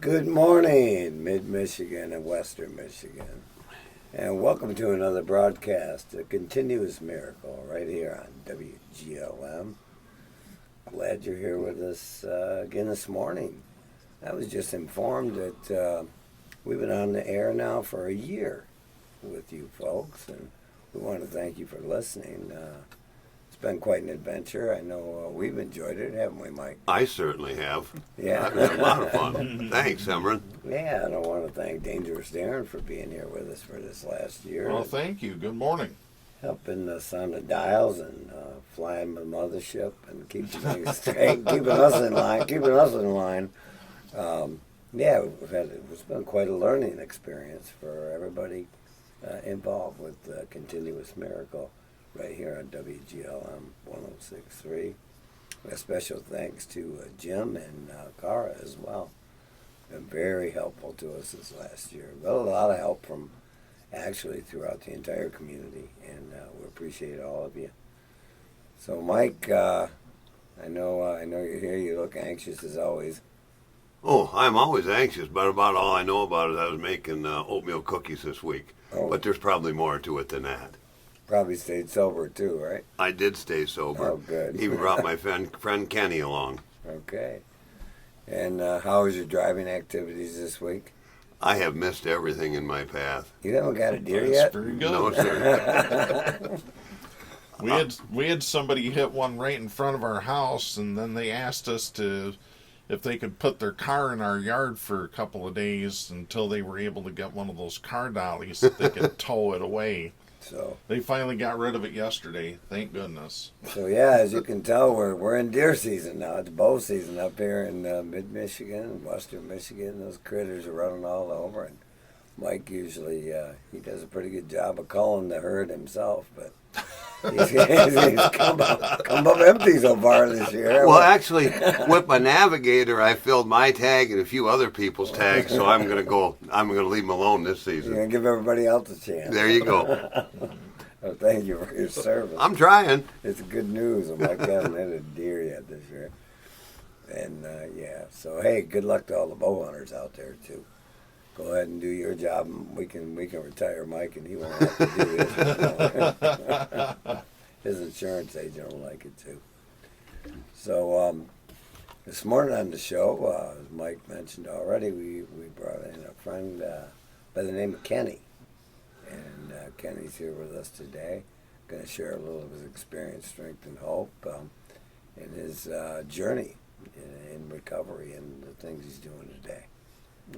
Good morning, Mid-Michigan and Western Michigan. And welcome to another broadcast, A Continuous Miracle, right here on WGLM. Glad you're here with us again this morning. I was just informed that we've been on the air now for a year with you folks, and we want to thank you for listening. It's been quite an adventure. I know we've enjoyed it, haven't we, Mike? I certainly have. Yeah. I've had a lot of fun. Thanks, Emron. Yeah, and I want to thank Dangerous Darren for being here with us for this last year. Well, thank you. Good morning. Helping us on the dials and flying the mothership and keeping things straight, keeping us in line. Yeah, it's been quite a learning experience for everybody involved with Continuous Miracle right here on WGLM 106.3. A special thanks to Jim and Cara as well. Been very helpful to us this last year. Got a lot of help from actually throughout the entire community, and we appreciate all of you. So, Mike, I know you're here. You look anxious as always. Oh, I'm always anxious, but about all I know about it, I was making oatmeal cookies this week. Oh. But there's probably more to it than that. Probably stayed sober too, right? I did stay sober. Oh, good. Even brought my friend Kenny along. Okay. And how was your driving activities this week? I have missed everything in my path. You haven't got a deer That's yet? very good. No, sir. We had somebody hit one right in front of our house, and then they asked us if they could put their car in our yard for a couple of days until they were able to get one of those car dollies that they could tow it away. So They finally got rid of it yesterday. Thank goodness. yeah, as you can tell, we're in deer season now. It's bow season up here in mid-Michigan and western Michigan. Those critters are running all over, and Mike usually he does a pretty good job of calling the herd himself, but he's come up empty so far this year. Well, actually, with my navigator, I filled my tag and a few other people's tags, so I'm gonna leave them alone this You're season. gonna give everybody else a chance. There you go. Well, thank you for your service. I'm trying. It's good news. Mike hasn't hit a deer yet this year. And yeah, so hey, good luck to all the bow hunters out there too. Go ahead and do your job, and we can retire Mike, and he won't have to do his. His insurance agent will like it too. So this morning on the show, as Mike mentioned already, we brought in a friend by the name of Kenny, and Kenny's here with us today. Going to share a little of his experience, strength, and hope, in his journey in recovery and the things he's doing today.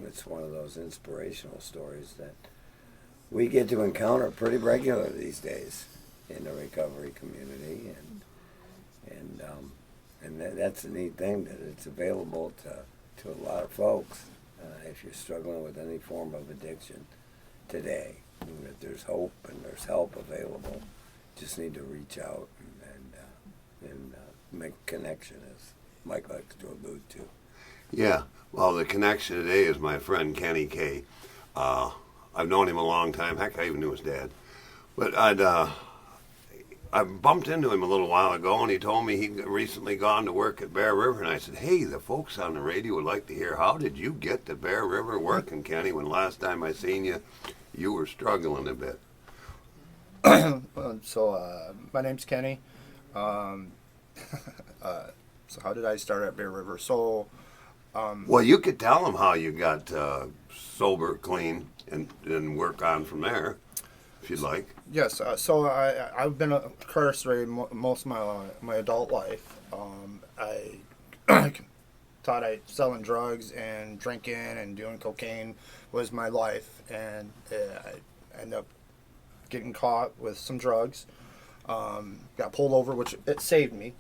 It's one of those inspirational stories that we get to encounter pretty regularly these days in the recovery community, and that's the neat thing, that it's available to a lot of folks. If you're struggling with any form of addiction today, that there's hope and there's help available. Just need to reach out and make connection, as Mike likes to allude to. Yeah. Well, the connection today is my friend Kenny Kay. I've known him a long time. Heck, I even knew his dad. But I bumped into him a little while ago, and he told me he'd recently gone to work at Bear River. And I said, hey, the folks on the radio would like to hear, how did you get to Bear River working, Kenny, when last time I seen you, you were struggling a bit? So my name's Kenny. So how did I start at Bear River? So Well, you could tell them how you got sober, clean, and work on from there, if you'd like. yes, so I've been incarcerated most of my adult life. I thought selling drugs and drinking and doing cocaine was my life, and I ended up getting caught with some drugs. Got pulled over, which it saved me.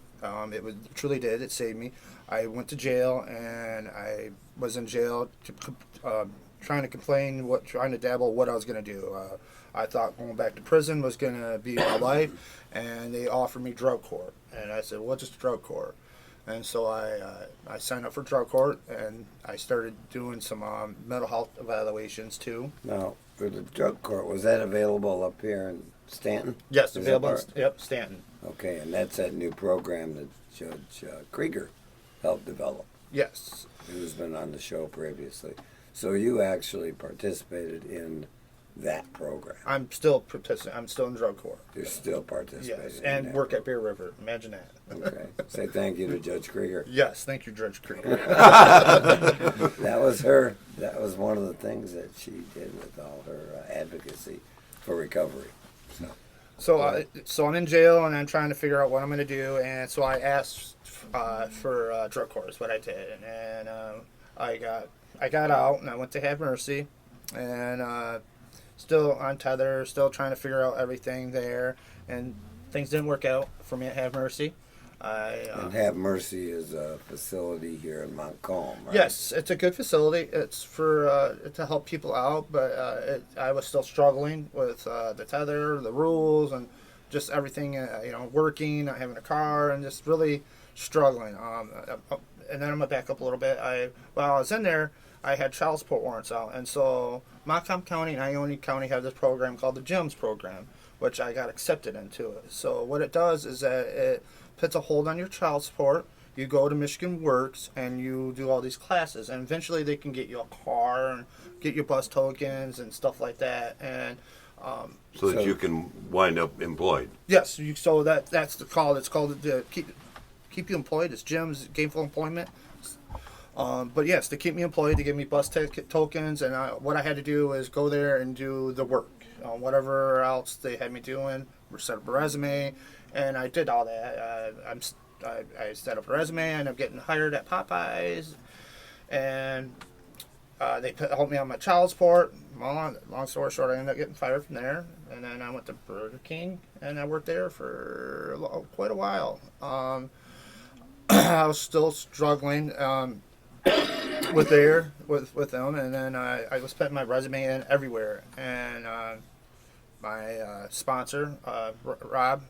Truly did. It saved me. I went to jail, and I was in jail trying to complain, trying to dabble what I was going to do. I thought going back to prison was going to be my life, and they offered me drug court. And I said, well, just drug court. And so I signed up for drug court, and I started doing some mental health evaluations too. Now, for the drug court, was that available up here in Stanton? Yes, Is that available. part? Yep, Stanton. Okay, and that's that new program that Judge Krieger helped develop. Yes. who's been on the show previously. So you actually participated in that program. I'm still participating. I'm still in drug court. You're still participating. Yes, in and that work at Bear River. Imagine that. Okay. Say thank you to Judge Krieger. Yes, thank you, Judge Krieger. That was her. That was one of the things that she did with all her advocacy for recovery. So I'm in jail and I'm trying to figure out what I'm going to do, and so I asked for drug court is what I did, and I got out and I went to Have Mercy, and still on tether, still trying to figure out everything there, and things didn't work out for me at Have Mercy. And Have Mercy is a facility here in Montcalm, right? Yes, it's a good facility. It's for to help people out, but I was still struggling with the tether, the rules, and just everything. Working, not having a car, and just really struggling. And then I'm gonna back up a little bit. While I was in there, I had child support warrants out, and so Montcalm County and Ione County have this program called the GEMS program, which I got accepted into it. So what it does is that it puts a hold on your child support. You go to Michigan Works and you do all these classes, and eventually they can get you a car and get you bus tokens and stuff like that. And So that you can wind up employed. yes, so that's the call. It's called the keep you employed. It's GEMS, gainful employment. But yes, to keep me employed, to give me bus tokens, and what I had to do is go there and do the work, whatever else they had me doing, set up a resume, and I did all that. I set up a resume, I ended up getting hired at Popeyes, and they helped me on my child support. Well, long story short, I ended up getting fired from there, and then I went to Burger King, and I worked there for quite a while. I was still struggling with them, and then I was putting my resume in everywhere, and my sponsor Rob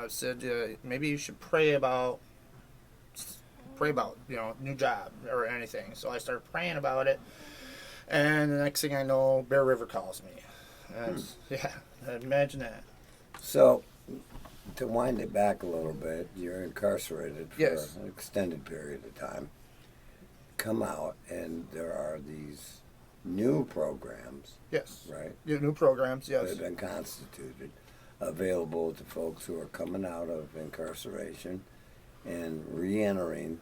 said maybe you should pray about new job or anything. So I started praying about it, and the next thing I know, Bear River calls me. And yeah, imagine that. So, to wind it back a little bit, you're incarcerated for Yes. an extended period of time. Come out, and there are these new programs, Yes. right? New programs. That Yes. have been constituted, available to folks who are coming out of incarceration and re-entering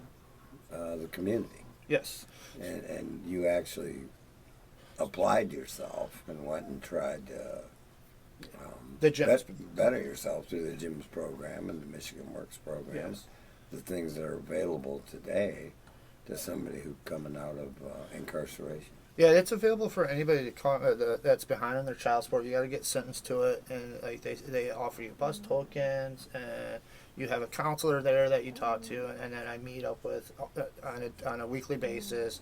the community. Yes. And you actually applied yourself and went and tried to The GEMS. better yourself through the GYMS program and the Michigan Works program. Yes. The things that are available today to somebody who's coming out of incarceration. Yeah, it's available for anybody to come, that's behind on their child support. You got to get sentenced to it, and like they offer you bus tokens, and you have a counselor there that you talk to, and then I meet up with on a weekly basis.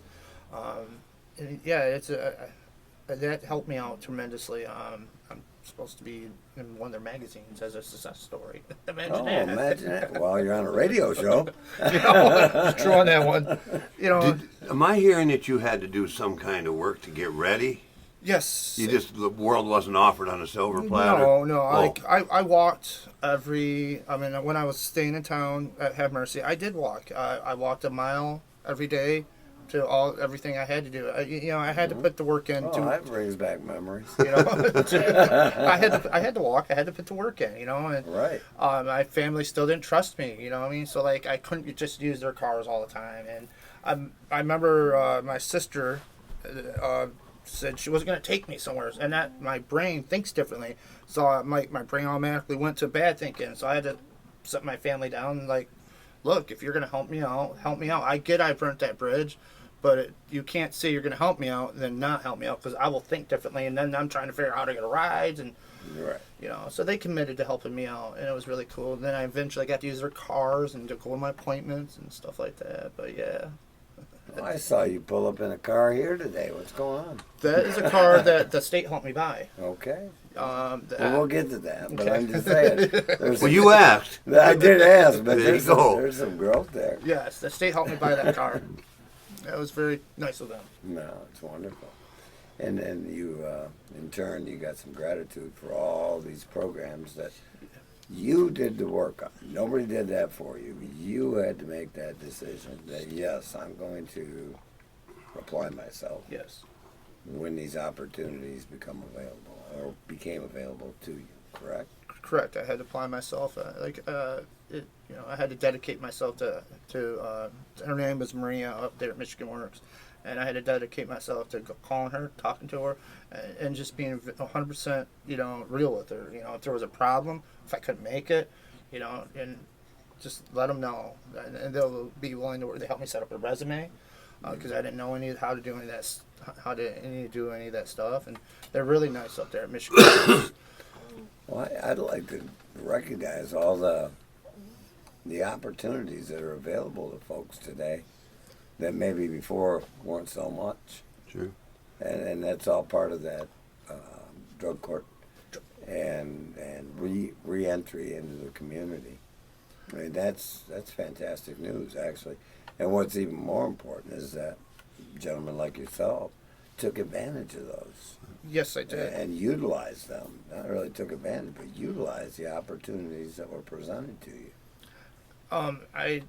And yeah, that helped me out tremendously. I'm supposed to be in one of their magazines as a success story. Imagine that. Imagine that. Well, you're on a radio show. Just true on that one. Am I hearing that you had to do some kind of work to get ready? Yes. The world wasn't offered on a silver platter? No. Oh. I walked when I was staying in town at Have Mercy, I did walk. I walked a mile every day to everything I had to do. I had to put the work in. Oh, that brings back memories. I had to walk. I had to put the work in. And Right. my family still didn't trust me. You know what I mean? So like I couldn't just use their cars all the time. And I remember my sister said she wasn't going to take me somewhere, and that my brain thinks differently. So my brain automatically went to bad thinking. So I had to set my family down and like, look, if you're going to help me out, help me out. I get I burnt that bridge, but you can't say you're going to help me out and then not help me out, because I will think differently, and then I'm trying to figure out how to get a ride, and Right. so they committed to helping me out, and it was really cool. And then I eventually got to use their cars and to go to my appointments and stuff like that. But yeah, Well, I saw you pull up in a car here today. What's going on? that is a car that the state helped me buy. Okay. Well, Well, we'll get to that, but I'm just saying. Well, you asked. I did ask, but There you go. there's some growth there. yes, the state helped me buy that car. That was very nice of them. No, it's wonderful. And then you, in turn, you got some gratitude for all these programs that You did the work on it. Nobody did that for you. You had to make that decision that, yes, I'm going to apply myself Yes. when these opportunities become available or became available to you, correct? Correct. I had to apply myself. I had to dedicate myself to. Her name was Maria up there at Michigan Works, and I had to dedicate myself to calling her, talking to her, and just being 100%, real with her. If there was a problem, if I couldn't make it, and just let them know, and they'll be willing to help me set up a resume, because I didn't know how to do any of that, do any of that stuff, and they're really nice up there at Michigan Works. Well, I'd like to recognize all the opportunities that are available to folks today that maybe before weren't so much. Sure. And that's all part of that drug court and re-entry into the community. I mean, that's fantastic news, actually. And what's even more important is that gentlemen like yourself took advantage of those. Yes, I did. And utilized them. Not really took advantage, but utilized the opportunities that were presented to you. I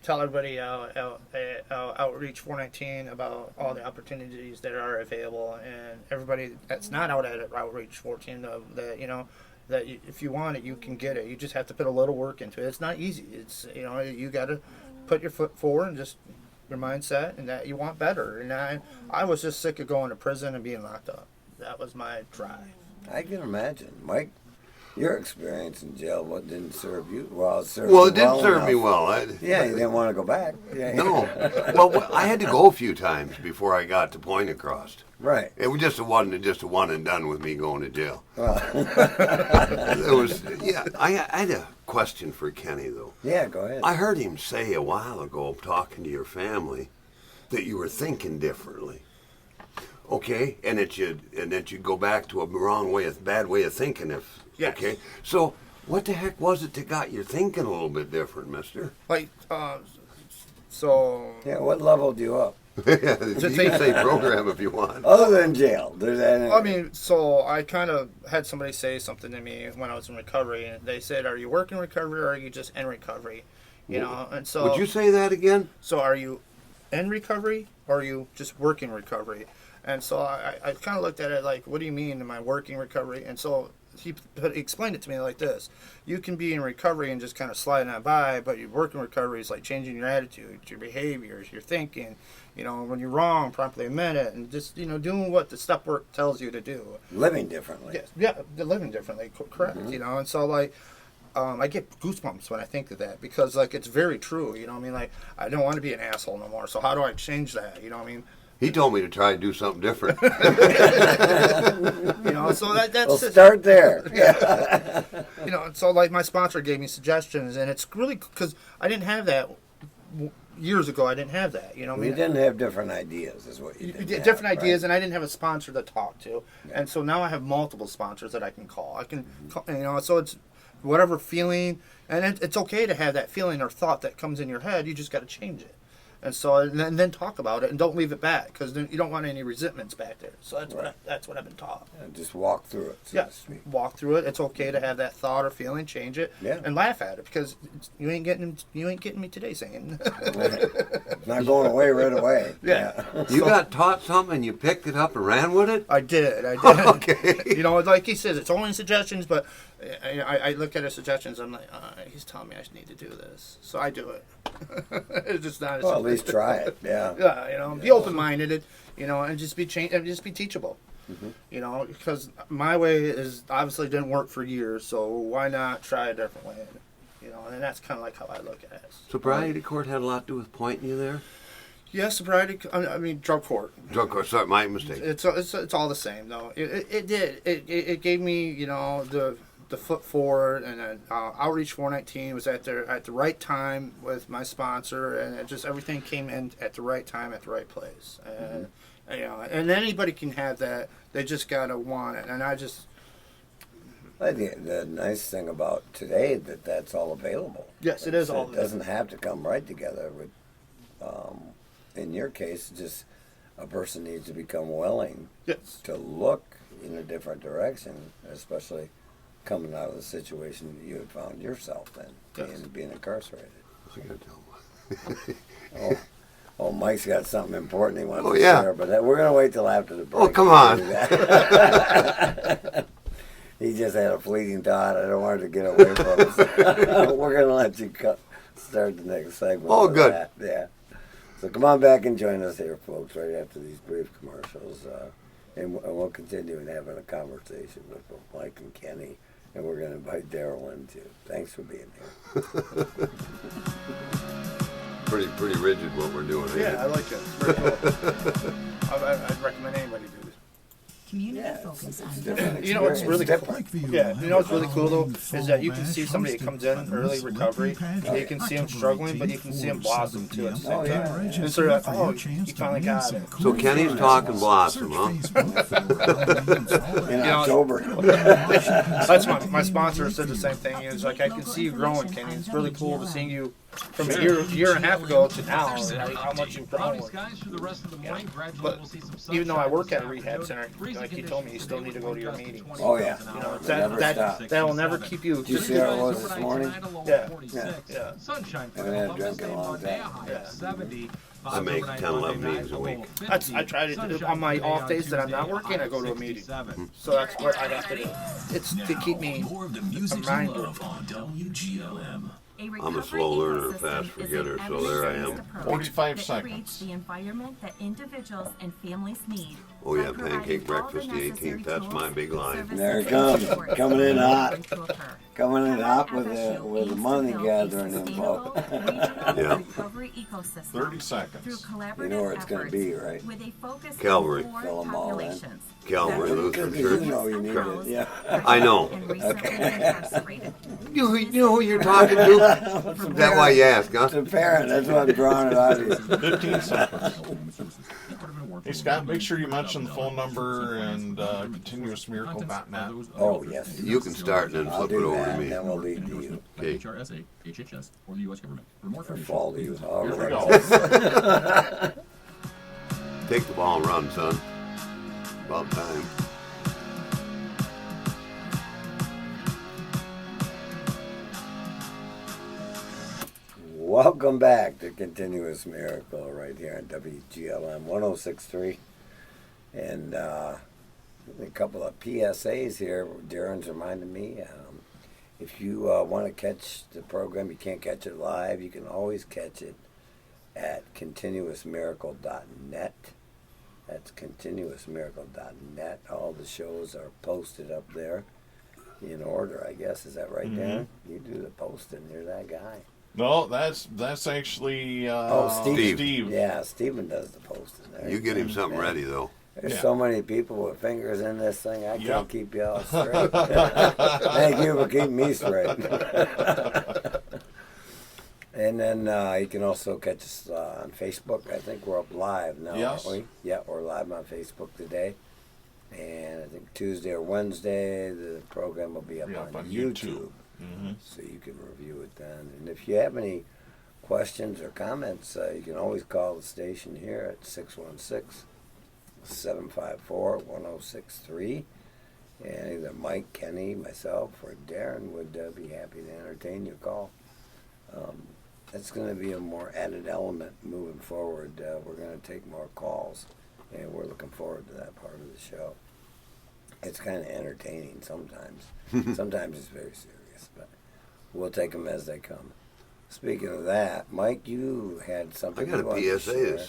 tell everybody Outreach 419 about all the opportunities that are available, and everybody that's not out at Outreach 14, that if you want it, you can get it. You just have to put a little work into it. It's not easy. It's you got to put your foot forward and just your mindset, and that you want better. And I was just sick of going to prison and being locked up. That was my drive. I can imagine. Mike, your experience in jail, what didn't serve you? Well, it served Well, you it did serve me enough. well. Yeah, you didn't want to go back. Yeah. No. Well, I had to go a few times before I got to Point Across. Right. It was wasn't just a one and done with me going to jail. Well, It was, yeah. I had a question for Kenny though. yeah, go ahead. I heard him say a while ago, talking to your family, that you were thinking differently. Okay, and that you'd go back to a bad way of thinking. Yes. Okay, so what the heck was it that got you thinking a little bit different, Mister? So Yeah, what leveled you up? You can say program if you want. Other than jail. There's that. I mean, so I kind of had somebody say something to me when I was in recovery, and they said, "Are you working recovery or are you just in recovery?" And so Would you say that again? So are you in recovery or are you just working recovery? And so I kind of looked at it like, what do you mean, am I working recovery? And so he explained it to me like this: you can be in recovery and just kind of sliding on by, but your working recovery is like changing your attitude, your behaviors, your thinking. When you're wrong, promptly admit it, and just doing what the step work tells you to do. living differently. Yeah, they're living differently. Correct. Mm-hmm. And so I get goosebumps when I think of that, because it's very true. I don't want to be an asshole no more. So how do I change that? He told me to try to do something different. So that's We'll start there. So my sponsor gave me suggestions, and it's really because I didn't have that years ago. I didn't have that. You didn't have different ideas, is what you did. Different ideas, and I didn't have a sponsor to talk to, and so now I have multiple sponsors that I can call. I can, so it's whatever feeling, and it's okay to have that feeling or thought that comes in your head. You just got to change it. And so, and then talk about it, and don't leave it back, because then you don't want any resentments back there. So that's what I've been taught. Yeah, just walk through it. So to Yes, speak. walk through it. It's okay to have that thought or feeling, change it, Yeah. and laugh at it, because you ain't getting me today, saying. It's not going away right away. Yeah. You got taught something and you picked it up and ran with it? I did. Okay. Like he says, it's only suggestions, but I look at his suggestions. I'm like, he's telling me I need to do this, so I do it. It's just not. Well, at least try it. Yeah. Yeah, be open-minded, and just be and just be teachable. Mm-hmm. Because my way obviously didn't work for years, so why not try a different way? And that's kind of like how I look at it. Sobriety court had a lot to do with pointing you there? Yeah, sobriety. I mean, drug court. Drug court, sorry, my mistake. It's all the same though. It did. It gave me the foot forward, and then Outreach 419 was at the right time with my sponsor, and it just everything came in at the right time at the right place. And and anybody can have that. They just gotta want it. And I think the nice thing about today that's all available. Yes, it is all It doesn't have to come right together. With, in your case, just a person needs to become willing yes. to look in a different direction, especially coming out of the situation that you had found yourself in, Yes. being incarcerated. I gotta tell Oh, oh, Mike's got something important he wants Oh, to yeah. share, but we're going to wait till after the break. Oh, come on. to do that. He just had a fleeting thought. I don't want it to get away from us. We're going to let you start the next segment. Oh, with good. that. Yeah. So come on back and join us here, folks, right after these brief commercials. And we'll continue in having a conversation with both Mike and Kenny. And we're going to invite Daryl in, too. Thanks for being here. Pretty rigid what we're doing here. Yeah, I like it. It's very cool. I'd recommend anybody do this. Community Yeah, focus it's on different You know what's really experience. cool? Yeah, you know what's really cool though is that you can see somebody that comes in early recovery. You can see them struggling, but you can see them blossom too at the same Oh, yeah. time. And so you're like, oh, you finally got it. So Kenny's talking blossom, huh? In know, October. That's my sponsor said the same thing. He was like, I can see you growing, Kenny. It's really cool to see you from a year and a half ago to now. Like, how much you've grown. But even though I work at a rehab center, like you told me, you still need to go to your meetings. Oh, yeah. You know, Never stop. that will never keep you. Did you see how it was this morning? Yeah. Yeah. Sunshine for Haven't had a Columbus drink in a and long Monday, time. a high Yeah. of 70. I make 10, 11 meetings a week. I try to on my off days that I'm not working, I go to a meeting. So that's what I have to do. It's to keep me More of the music's reminded. love on WGLM. I'm a slow learner, a fast forgetter, so there I am. 45 that seconds. creates the environment that individuals and families need. Oh, yeah, by providing pancake all breakfast, the the necessary 18th, that's my tools, big line. services, There it and comes, supports coming in hot. to occur. Coming in hot with FSU the aims to money build a gathering sustainable info. regional Yeah. recovery ecosystem 30 through seconds. collaborative You know where it's gonna efforts be, right? with a focus Calvary. on poor Fill 'em all in. populations. Calvary Lutheran Because you Church. know you need it, yeah. I know. And recently incarcerated. You know who you're talking to? Is that why you ask, huh? It's a parent, that's why I'm drawing it out of you. 15 seconds. Hey, Scott, make sure you mention the phone number and continuousmiracle.net. Oh, yes. You can start and then I'll flip it do over that, to and me. then we'll lead to you. Okay. HRSA, HHS, or the U.S. government. For more Or information, fall to you, however Here we that go. goes. Take the ball and run, son. About time. Welcome back to Continuous Miracle right here on WGLM 1063. And a couple of PSAs here. Darren's reminded me. If you want to catch the program, you can't catch it live. You can always catch it at continuousmiracle.net. That's continuousmiracle.net. All the shows are posted up there in order, I guess. Is that right, Darren? You do the posting. You're that guy. No, that's actually Steve. Steve. Yeah, Stephen does the posting there. You get him something ready, though. There's Yeah. so many people with fingers in this thing, I Yep. can't keep you all straight. Thank you for keeping me straight. And then you can also catch us on Facebook. I think we're up live now, Yes. aren't we? Yeah, we're live on Facebook today. And I think Tuesday or Wednesday, the program will be up, on YouTube. So you can review it then. And if you have any questions or comments, you can always call the station here at 616-754-1063. And either Mike, Kenny, myself, or Darren would be happy to entertain your call. That's going to be a more added element moving forward. We're going to take more calls, and we're looking forward to that part of the show. It's kind of entertaining sometimes. Sometimes it's very serious, but we'll take them as they come. Speaking of that, Mike, you had I something got you a wanted to PSA. share.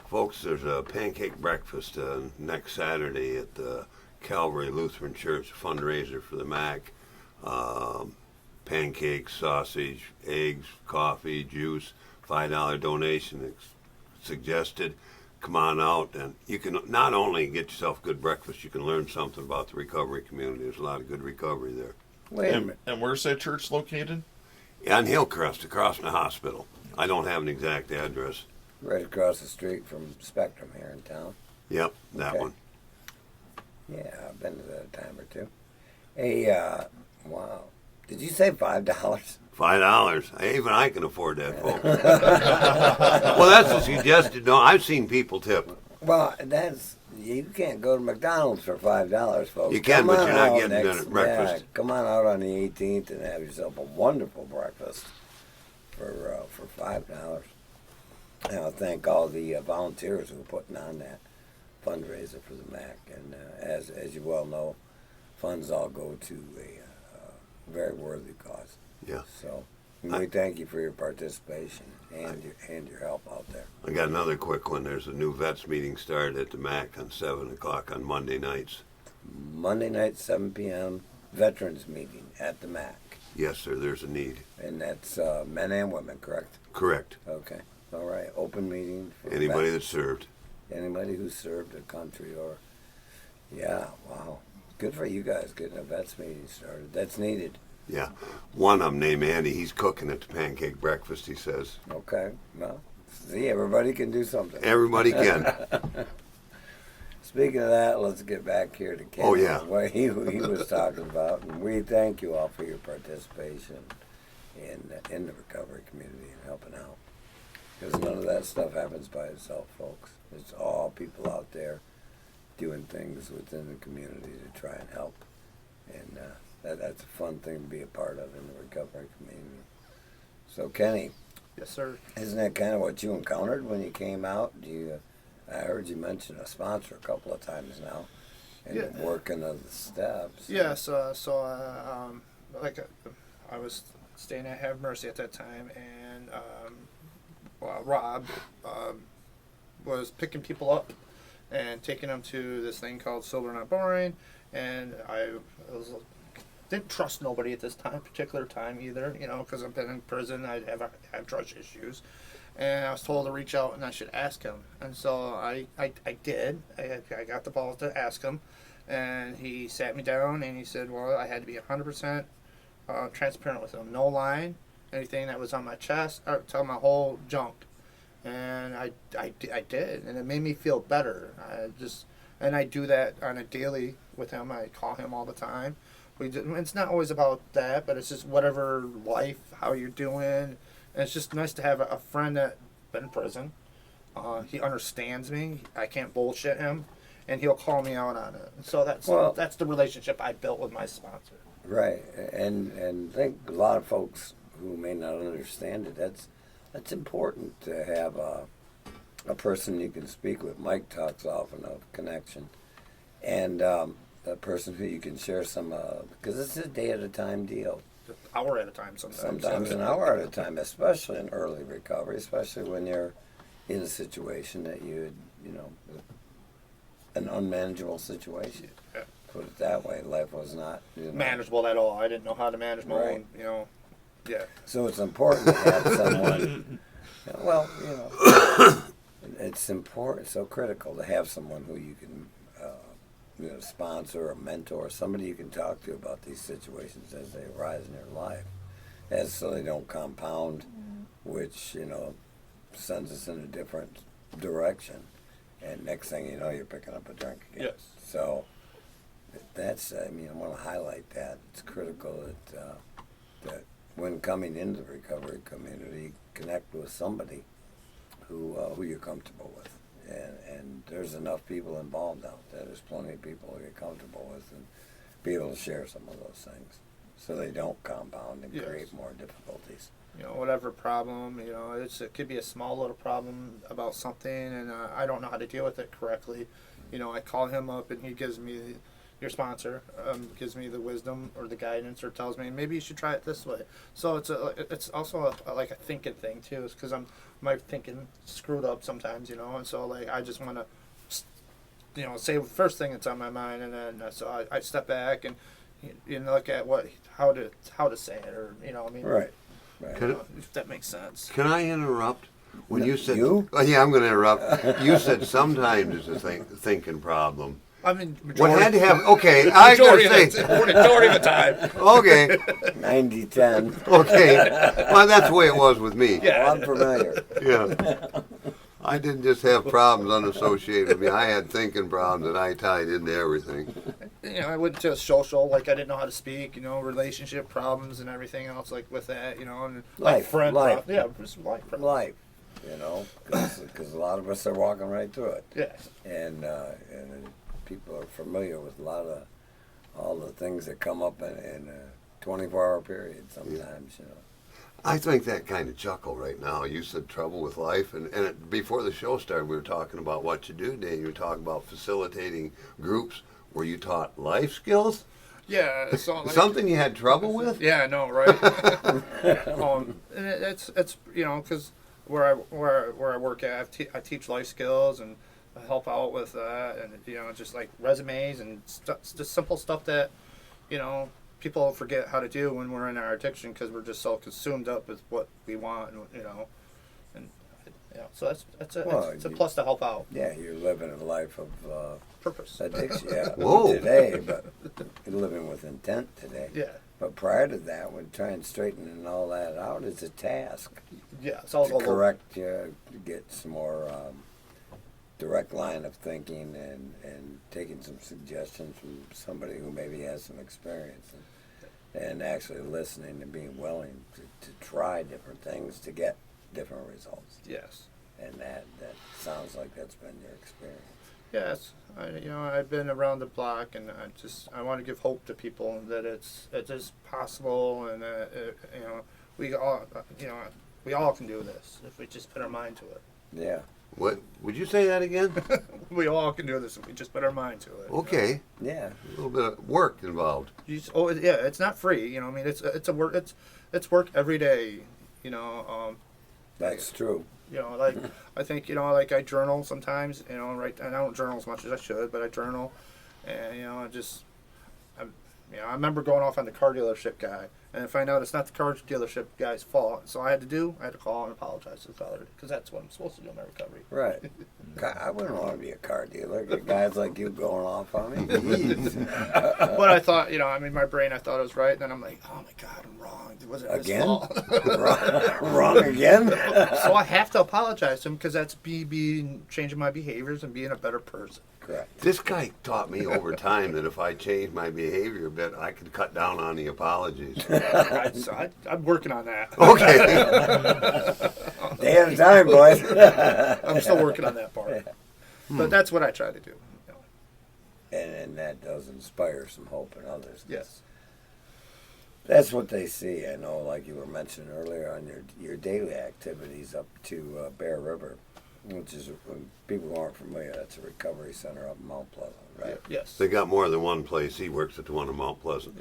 Folks, there's a pancake breakfast next Saturday at the Calvary Lutheran Church, fundraiser for the MAC. Pancakes, sausage, eggs, coffee, juice, $5 donation suggested. Come on out, and you can not only get yourself good breakfast, you can learn something about the recovery community. There's a lot of good recovery there. Wait a And, minute. and where's that church located? On Hillcrest, across from the hospital. I don't have an exact address. Right across the street from Spectrum here in town. Yep, that Okay. one. Yeah, I've been to that a time or two. Hey, wow. Did you say $5? $5. Even I can afford that, folks. Well, that's a suggested. No, I've seen people tip. Well, you can't go to McDonald's for $5, folks. You can, Come but on you're not out getting dinner- breakfast. Yeah, come on out on the 18th and have yourself a wonderful breakfast for $5. And I'll thank all the volunteers who are putting on that fundraiser for the MAC. And as you well know, funds all go to a very worthy cause. Yeah. So we thank you for your participation and your help out there. I got another quick one. There's a new vets meeting started at the MAC on 7 o'clock on Monday nights. Monday night, 7 p.m. Veterans meeting at the MAC. Yes, sir, there's a need. And that's men and women, correct? Correct. Okay. All right. Open meeting for Anybody that served. anybody who served a country or. Yeah. Wow. Good for you guys getting a vets meeting started. That's needed. Yeah. One of them named Andy, he's cooking at the pancake breakfast, he says. Okay. Well, see, everybody can do something. Everybody can. Speaking of that, let's get back here to Ken. Oh, yeah. What he was talking about, and we thank you all for your participation in the recovery community and helping out. Because none of that stuff happens by itself, folks. It's all people out there doing things within the community to try and help, and that's a fun thing to be a part of in the recovery community. So, Kenny, Yes, sir. isn't that kind of what you encountered when you came out? I heard you mention a sponsor a couple of times now, and Yeah. working of the steps. Yes. I was staying at Have Mercy at that time, and Rob was picking people up and taking them to this thing called Silver Not Boring, and didn't trust nobody at this particular time either, because I've been in prison. I have trust issues, and I was told to reach out and I should ask him, and so I did. I got the balls to ask him, and he sat me down and he said, well, I had to be 100% transparent with him, no lying, anything that was on my chest, or tell my whole junk, and I did, and it made me feel better. I do that on a daily with him. I call him all the time. It's not always about that, but it's just whatever life, how you're doing. And it's just nice to have a friend that's been in prison. He understands me. I can't bullshit him, and he'll call me out on it. So that's the relationship I built with my sponsor. Right, and I think a lot of folks who may not understand it, that's important to have a person you can speak with. Mike talks often of connection, and a person who you can share some, because it's a day at a time deal. An hour at a time sometimes. Sometimes an hour at a time, especially in early recovery, especially when you're in a situation that an unmanageable situation. Yeah. Put it that way. Life was not Manageable at all. I didn't know how to manage my Right. own, yeah. So it's important to have someone. Well, it's important. So critical to have someone who you can, sponsor or mentor, somebody you can talk to about these situations as they arise in your life, so they don't compound, which sends us in a different direction. And next thing you know, you're picking up a drink again. Yes. So that's, I want to highlight that. It's critical that when coming into the recovery community, connect with somebody who you're comfortable with. And there's enough people involved out there. There's plenty of people to get comfortable with and be able to share some of those things so they don't compound and Yes. create more difficulties. Whatever problem, it could be a small little problem about something, and I don't know how to deal with it correctly. I call him up, and he gives me, your sponsor, gives me the wisdom or the guidance, or tells me maybe you should try it this way. So it's also like a thinking thing too, because my thinking screwed up sometimes, and so I just want to, say the first thing that's on my mind, and then so I step back and look at how to say it, or Right. if that makes sense. Can I interrupt? When you said, you? Oh, yeah, I'm going to interrupt. You said sometimes it's a thinking problem. I mean, What had to have? Okay, majority of the time. Okay, 90-10. okay. Well, that's the way it was with me. Yeah. I'm familiar. Yeah. I didn't just have problems unassociated with me. I had thinking problems that I tied into everything. I went to a social, I didn't know how to speak, relationship problems and everything else, with that, and Life, friend life. problems. Yeah, just life problems. Life. you know, because a lot of us are walking right through it. Yes. And people are familiar with a lot of all the things that come up in a 24-hour period sometimes, you know. I think that kind of chuckle right now. You said trouble with life, and before the show started, we were talking about what you do today. You were talking about facilitating groups where you taught life skills. Yeah. So like, Something you had trouble with? Yeah, I know, right? And it's you know, because where I work at, I teach life skills and I help out with that, and you know, just like resumes and just simple stuff that you know people forget how to do when we're in our addiction because we're just so consumed up with what we want, and you know, and you know, so it's a plus to help out. Yeah, you're living a life of Purpose. addiction, yeah, Whoa. today, but you're living with intent today. Yeah. But prior to that, when trying straightening all that out is a task Yeah. It's all to correct, to get some more direct line of thinking and taking some suggestions from somebody who maybe has some experience and actually listening and being willing to try different things to get different results. Yes. And that sounds like that's been your experience. Yes, I've been around the block, and I want to give hope to people that it is possible, and we all can do this if we just put our mind to it. Yeah. What? Would you say that again? We all can do this if we just put our mind to it. Okay. Yeah. A little bit of work involved. Yeah, it's not free. You know, I mean, it's a work. It's work every day. You know. That's true. You know, like I think like I journal sometimes. You know, right? And I don't journal as much as I should, but I journal, and I remember going off on the car dealership guy, and I find out it's not the car dealership guy's fault. So I had to call and apologize to the father because that's what I'm supposed to do in my recovery. Right. I wouldn't want to be a car dealer. Get guys like you going off on me. Jeez. But I thought, my brain, I thought it was right. And then I'm like, oh my God, I'm wrong. Was it his Again? fault? Wrong again? So I have to apologize to him because that's changing my behaviors and being a better person. Correct. This guy taught me over time that if I changed my behavior a bit, I could cut down on the apologies. I'm working on that. Okay. Day at a time, boys. I'm still working on that part. But that's what I try to do. And that does inspire some hope in others. Yes. That's what they see. I know, like you were mentioning earlier, on your daily activities up to Bear River, which is, when people who aren't familiar, that's a recovery center up in Mount Pleasant, right? Yes. They got more than one place. He works at the one in Mount Pleasant.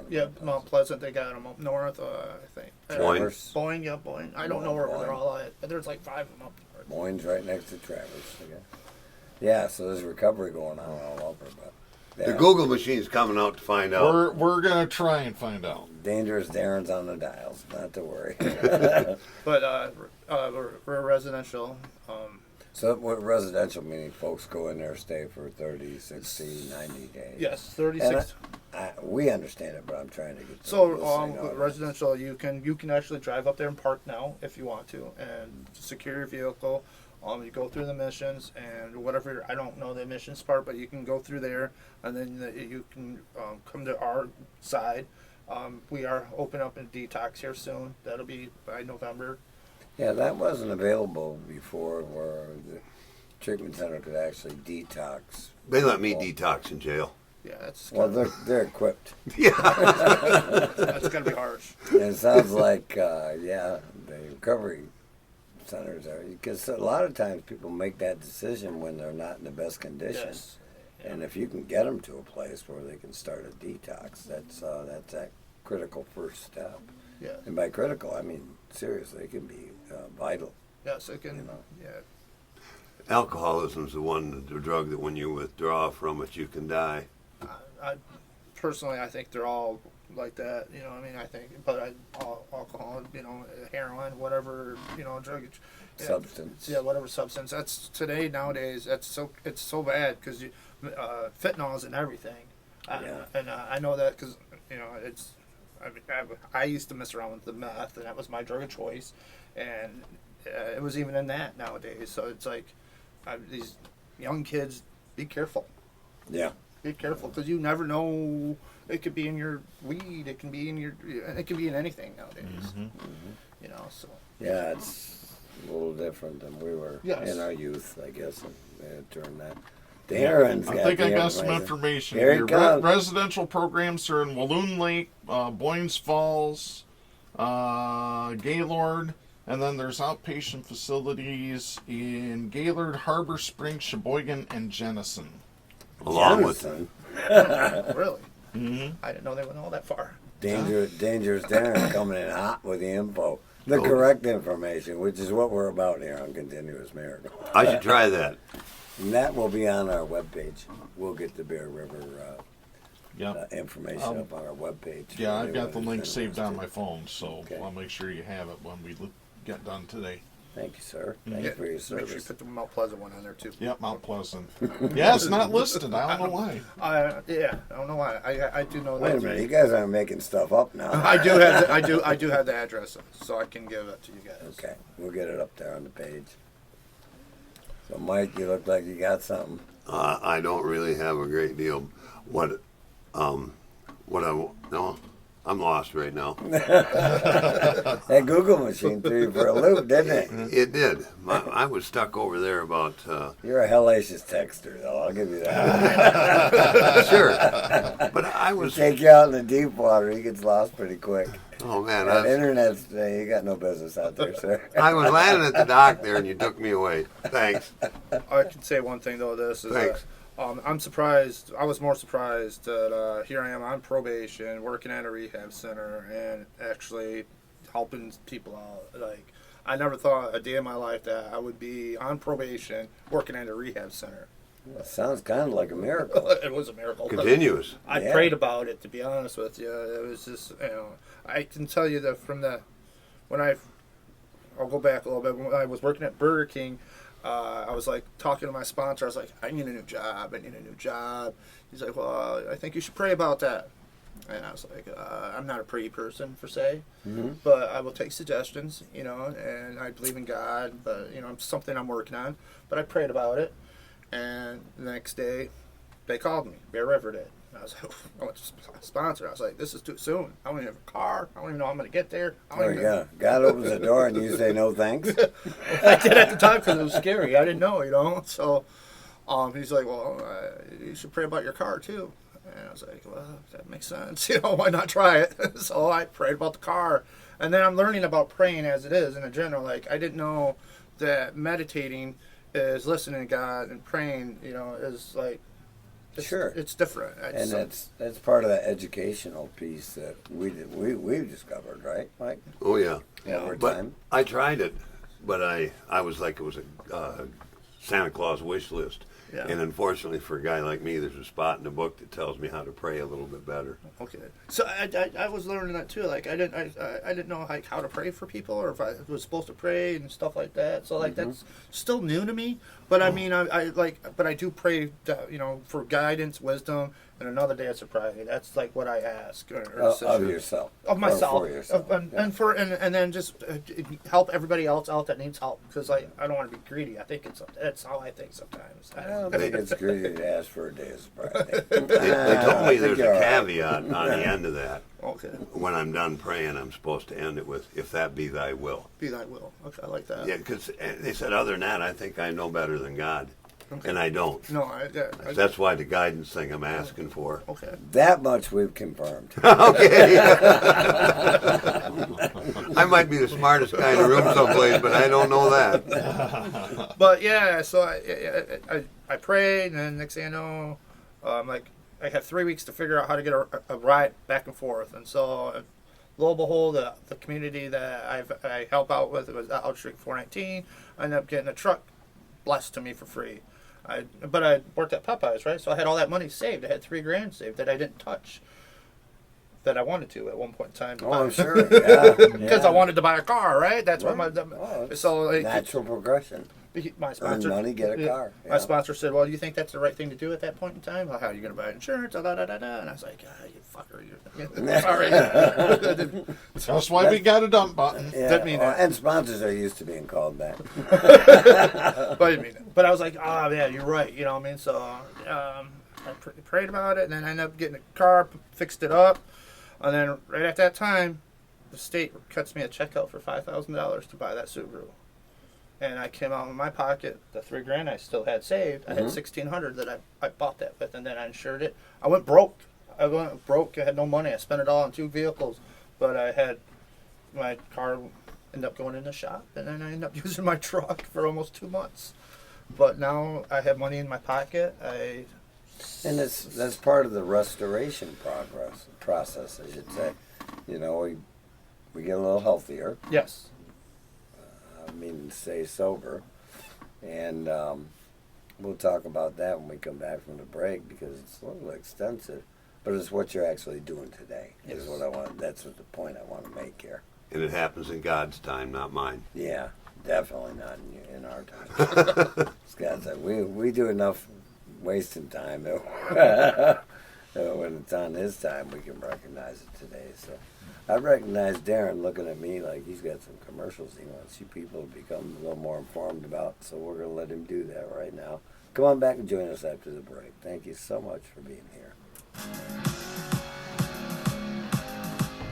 Yeah, Mount Pleasant. They got them up north, I think. Traverse. Boyne, yeah, Boyne. I don't know where they're all at, but there's like 5 of them up north. Boyne's right next to Traverse. Yeah, so there's recovery going on all over, but The Google machine's coming out to find out. We're gonna try and find out. Dangerous Darren's on the dials, not to worry. But we're residential. So what residential meaning folks go in there, stay for 30, 60, 90 days. Yes, 36. We understand it, but I'm trying to get the So listening audience. residential, you can actually drive up there and park now if you want to, and secure your vehicle. You go through the missions and whatever. I don't know the missions part, but you can go through there, and then you can come to our side. We are open up in detox here soon. That'll be by November. Yeah, that wasn't available before, where the treatment center could actually detox. They let me detox in jail. Yeah, that's Well, they're equipped. that's gonna be harsh. And it sounds like, the recovery centers are, because a lot of times people make that decision when they're not in the best condition. Yes. And if you can get them to a place where they can start a detox, that's that critical first step. Yeah. And by critical, I mean seriously, it can be vital. Yes, it can. You know. Yeah. Alcoholism's the drug that when you withdraw from it, you can die. I personally, I think they're all like that. But alcohol, heroin, whatever, drug, Substance. Yeah, whatever substance. That's today nowadays. It's so bad because fentanyl is in everything. And I know that because it's. I used to mess around with the meth, and that was my drug of choice, and it was even in that nowadays. So it's like these young kids, be careful. Yeah. Be careful because you never know. It could be in your weed. It can be in it can be in anything nowadays. So Yeah, it's a little different than we were Yes. in our youth, I guess, during that. Darren's I got think I the got some information Here here. it comes. Residential programs are in Walloon Lake, Boynes Falls, Gaylord, and then there's outpatient facilities in Gaylord, Harbor Springs, Sheboygan, and Jenison. Along with Jensen. Really? Mm-hmm. I didn't know they went all that far. Dangerous Darren coming in hot with the info. The Oh. correct information, which is what we're about here on Continuous Miracle. I should try that. And that will be on our webpage. We'll get the Bear River Yep. information up on our webpage. Yeah, for I've got the anyone link who's saved on my interested. phone, so Okay. I'll make sure you have it when we get done today. Thank you, sir. Thank you for your Make sure you service. put the Mount Pleasant one on there too. Yep, Mount Pleasant. Yeah, it's not listed. I don't know why. Yeah, I don't know why. I do know Wait that. a minute, you guys aren't making stuff up now. I do have I do have the address, so I can give it to you guys. Okay, we'll get it up there on the page. So, Mike, you look like you got something. I don't really have a great deal. No, I'm lost right now. That Google machine threw you for a loop, didn't it? It did. I was stuck over there about. You're a hellacious texter, though. I'll give you that. Sure, but I was. Take you out in the deep water, he gets lost pretty quick. Oh man, That internet's today, you got no business out there, sir. I was landing at the dock there, and you took me away. Thanks. I can say one thing though. This is Thanks. I'm surprised. I was more surprised that here I am on probation, working at a rehab center, and actually helping people out. Like I never thought a day in my life that I would be on probation, working at a rehab center. That sounds kind of like a miracle. It was a miracle. Continuous. I Yeah. prayed about it, to be honest with you. It was just, I can tell you that I'll go back a little bit. When I was working at Burger King, I was like talking to my sponsor. I was like, I need a new job. He's like, well, I think you should pray about that. And I was like, I'm not a pretty person per se, but I will take suggestions, and I believe in God, but, it's something I'm working on. But I prayed about it. And the next day, they called me. Bear River did. And I was like, I went to sponsor. I was like, this is too soon. I don't even have a car. I don't even know how I'm going to get there. I don't There even you go. God opens the door and you say no thanks. I did at the time because it was scary. I didn't know, So he's like, well, you should pray about your car too. And I was like, well, that makes sense. Why not try it? So I prayed about the car. And then I'm learning about praying as it is in a general. Like, I didn't know that meditating is listening to God, and praying, is like, Sure. it's different. And that's part of that educational piece that we discovered, right, Mike? Oh yeah. Over But time. I tried it, but I was like it was a Santa Claus wish list. Yeah. And unfortunately for a guy like me, there's a spot in the book that tells me how to pray a little bit better. Okay. So I was learning that too. Like I didn't know like how to pray for people, or if I was supposed to pray and stuff like that. So like that's still new to me. But I mean but I do pray for guidance, wisdom, and another day of sobriety. That's like what I ask. Of yourself. Of myself, Or for yourself. and then just help everybody else out that needs help, because I don't want to be greedy. I think that's how I think sometimes. I don't think it's greedy to ask for a day of sobriety. They told me I think there's you're a all right. caveat on the end of that. Okay, When I'm done praying, I'm supposed to end it with, if that be thy will. be thy will. Okay, I like that. Yeah, because they said other than that, I think I know better than God. Okay. And I don't. No, That's why the guidance thing I'm asking for. okay. That much we've confirmed. Okay. I might be the smartest guy in the room someplace, but I don't know that. But yeah, so I prayed, and then next thing I know, like I had 3 weeks to figure out how to get a ride back and forth, and so lo and behold, the community that I help out with, it was Outstreet 419. I ended up getting a truck blessed to me for free. But I worked at Popeyes, right? So I had all that money saved. I had $3,000 saved that I didn't touch, that I wanted to at one point in time. Oh, I'm sure. Yeah. Because I wanted to buy a car, right? That's what Oh, so like, natural progression. my Earn sponsor, money, get a car. My Yeah. sponsor said, "Well, do you think that's the right thing to do at that point in time? Well, how are you going to buy insurance?" And I was like, "You fucker, you sorry." That's why we got a dump button. Yeah. Didn't mean that. And sponsors are used to being called back. But I was like, "Oh yeah, you're right." You know what I mean? So I prayed about it, and then I ended up getting a car, fixed it up, and then right at that time, the state cuts me a check out for $5,000 to buy that Subaru. and I came out of my pocket the $3,000 I still had saved. I had Mhm. 1,600 that I bought that with, and then I insured it. I went broke. I had no money. I spent it all on 2 vehicles, but I had my car end up going in the shop, and then I ended up using my truck for almost 2 months. But now I have money in my pocket. And that's part of the restoration process, I should say. You know, we get a little healthier. Yes. I mean, stay sober, and we'll talk about that when we come back from the break because it's a little extensive. But it's what you're actually doing today. Is Yes. what I want. That's what the point I want to make here. And it happens in God's time, not mine. Yeah, definitely not in our time. Scott said we do enough wasting time that when it's on his time, we can recognize it today. So I recognize Darren looking at me like he's got some commercials he wants you people to become a little more informed about. So we're going to let him do that right now. Come on back and join us after the break. Thank you so much for being here.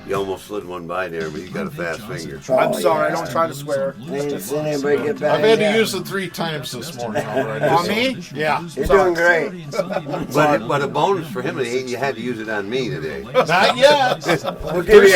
You almost slid one by there, but you got a fast finger. I'm Oh, sorry. yeah. I don't try to swear. Ain't seen anybody get back I've had yet. to use it 3 times this morning already. On so- me? Yeah. You're doing great. But a bonus for him, you had to use it on me today. Not yet. We'll give you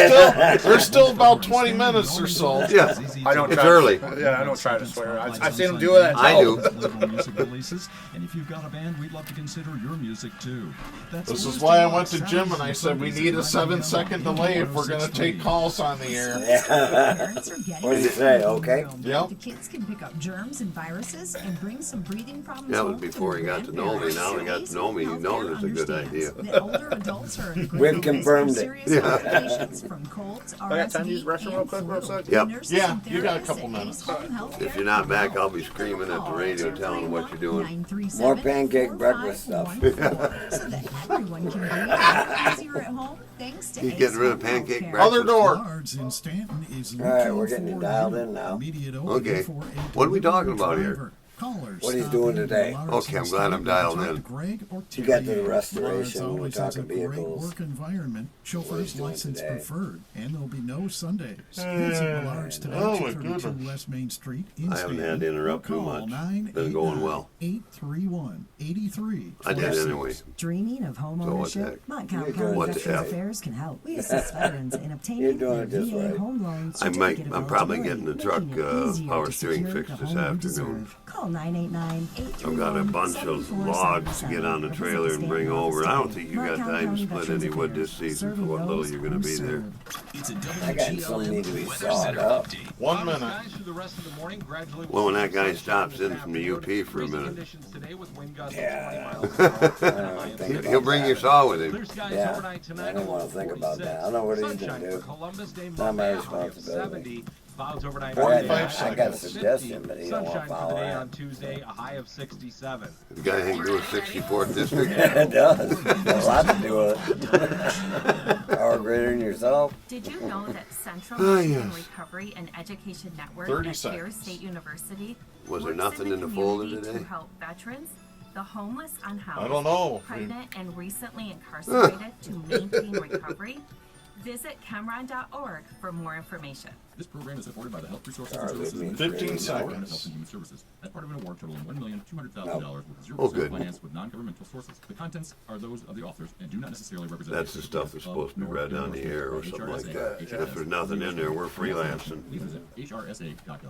There's still about 20 minutes or so. Yeah, I don't. it's try early. Yeah, I don't try to swear. I've seen him do it. I do. Local music releases, and if you've got a band, we'd love to consider your music too. That's This is Thursday why I night, went to Jim and I said we need a 7-second delay if we're going to take calls on the air. Parents are getting What did you say? Okay. Yep. The kids can pick up germs and viruses and bring some breathing problems. That was home before to he got to know me. Now he got to know me. He knows it's a good idea. That older adults are at a great We've risk confirmed of it. serious complications from colds, I got time to use RSV, the restroom real and quick, real flu. quick? Yep. Nurses Yeah, and you got a therapists couple at minutes. Ace Home Healthcare If you're not back, can I'll be help. screaming at the radio telling them what you're doing. More pancake breakfast stuff. So that everyone can breathe a little easier at home thanks to He's Ace getting rid of Home pancake Healthcare. breakfast. Other door. Yards in Stanton is All right, looking we're getting for dialed you. in now. Immediate Okay. order for a What are we delivery talking about here? driver. Callers, What he's stop doing in today. Lards Okay, I'm and glad I'm Stanton. dialed Talk in. to Greg or You got to the Terry. restoration, Lards we're always has a talking great vehicles. work environment. What Chauffeurs he's doing license today. preferred, and there'll be no Sundays. Visit Lards today, Oh, my 232 goodness. West Main Street in I haven't Stanton, had to interrupt or too call much. Been going well. 989-831-83. I did anyway. Dreaming of home So what the ownership? heck? Montcalm You're doing County what the Veterans F? Affairs can help. We assist veterans in You're obtaining doing their it just VA right. home loan I'm certificate of probably eligibility, getting the truck making it easier power to steering secure fixed the this home you afternoon. deserve. Call 989-831-7477 I've got a bunch of logs to get on the or visit trailer and bring Stanton over. I don't office think you got today. time to Montcalm split County any wood Veterans this season for Affairs, what little serving you're going to those be there. who serve. It's a I got some need to be sawed up. 1 minute. Well, when that guy stops in from the UP for a minute, Yeah, I don't think he'll bring your saw with him. Yeah, I don't want to think about that. I don't know what he's going to do. Not my responsibility. Clouds overnight. 45 I got a suggestion, but he don't want to Sunshine for follow today that. on Tuesday, a high of 67. The guy ain't doing 64th district. It does. Got a lot to do with it. Power greater than yourself. Did you know that Central Ah, Michigan yes. Recovery and Education Network 30 at Ferris seconds. State University Was there works nothing in the folder community today? to help veterans, the homeless, unhoused, I don't know. pregnant, and recently incarcerated to maintain recovery? Visit Chemron.org for more information. This program is supported by the Health Resources Sorry, and Services me. Administration 15 of the Department of seconds. Health and Human Services. As part of an award totaling $1,200,000 with 0% Oh, good. financed with non-governmental sources. The contents are those of the authors and do not necessarily represent. That's the stuff that's supposed to be read on the air or something like that. If there's nothing in there, we're freelancing. Please visit hrsa.gov.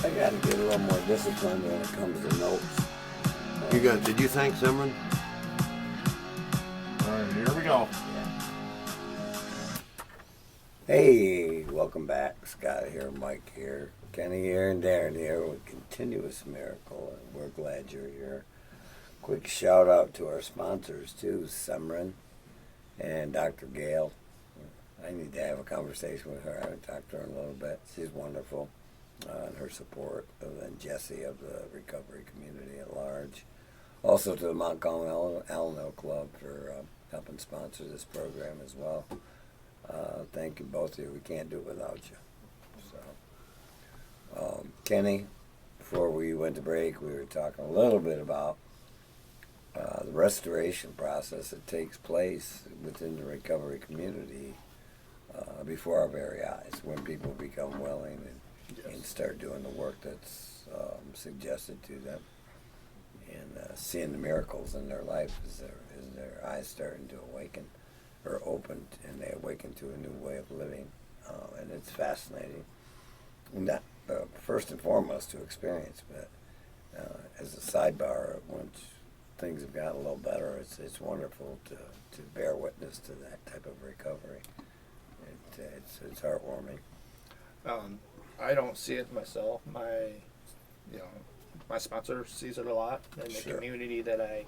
I got to get a little more disciplined when it comes to notes. Did you thank Simran? All right, here we go. Hey, welcome back. Scott here, Mike here, Kenny here, and Darren here with Continuous Miracle, and we're glad you're here. Quick shout out to our sponsors too, Simran and Dr. Gail. I need to have a conversation with her. I haven't talked to her in a little bit. She's wonderful, and her support, and then Jesse of the recovery community at large. Also to the Montcalm Alano Club for helping sponsor this program as well. Thank you both of you. We can't do it without you. So, Kenny, before we went to break, we were talking a little bit about the restoration process that takes place within the recovery community before our very eyes when people become willing and and start doing the work that's suggested to them, and seeing the miracles in their life as their eyes starting to awaken or open, and they awaken to a new way of living, and it's fascinating. Not first and foremost to experience, but as a sidebar, once things have gotten a little better, it's wonderful to bear witness to that type of recovery. It's heartwarming. I don't see it myself. My sponsor sees it a lot, and the Sure. community that I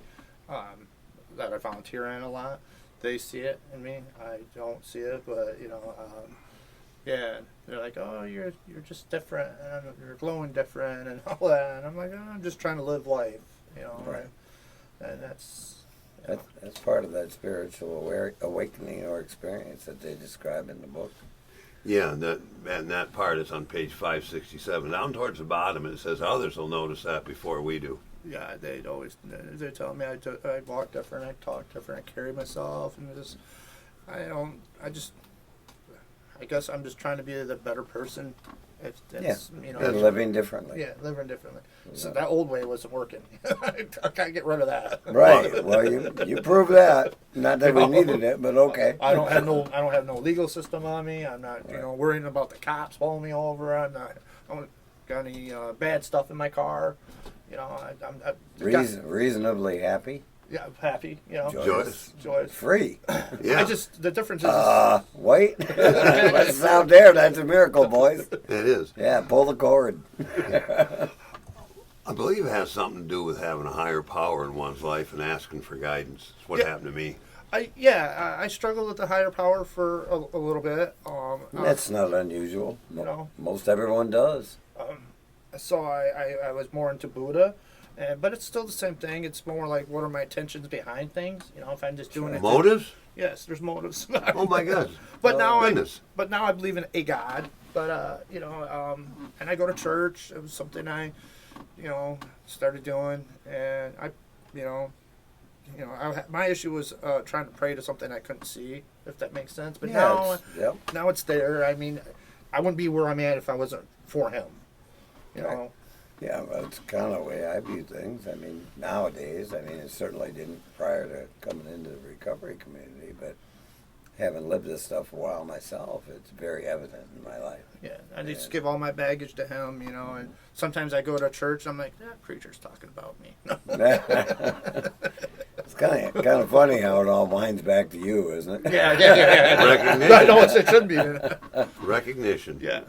volunteer in a lot, they see it in me. I don't see it, but yeah, they're like, oh, you're just different, and you're glowing different, and all that. And I'm like, oh, I'm just trying to live life, Right. and that's. That's part of that spiritual awakening or experience that they describe in the book. Yeah, and that part is on page 567. Down towards the bottom, it says others will notice that before we do. Yeah, they tell me I walk different, I talk different, I carry myself, and I guess I'm just trying to be the better person. And living differently. Yeah, living differently. So that old way wasn't working. I gotta get rid of that. Right. Well, you proved that. Not that we needed it, but okay. I don't have no legal system on me. I'm not worrying about the cops pulling me over. I don't got any bad stuff in my car. I'm Reasonably happy. Yeah, I'm happy. Joyous. Free. Yeah. The difference is. Wait. That's out there. That's a miracle, boys. It is. Yeah, pull the cord. I believe it has something to do with having a higher power in one's life and asking for guidance. It's what happened to me. I struggled with the higher power for a little bit. That's not unusual. know. Most everyone does. So I was more into Buddha. But it's still the same thing. It's more like, what are my intentions behind things? If I'm just doing it. Motives? Yes, there's motives. Oh my God! But now I believe in a God. But and I go to church. It was something I, started doing, and my issue was trying to pray to something I couldn't see, if that makes sense. But now it's there. I mean, I wouldn't be where I'm at if I wasn't for Him. Right. Yeah, well, it's kind of the way I view things. I mean, nowadays, it certainly didn't prior to coming into the recovery community, but having lived this stuff for a while myself, it's very evident in my life. Yeah, I just give all my baggage to Him, and sometimes I go to church, I'm like, that preacher's talking about me. It's kind of funny how it all winds back to you, isn't it? Yeah. Recognition. No, it should be. Recognition. Yeah.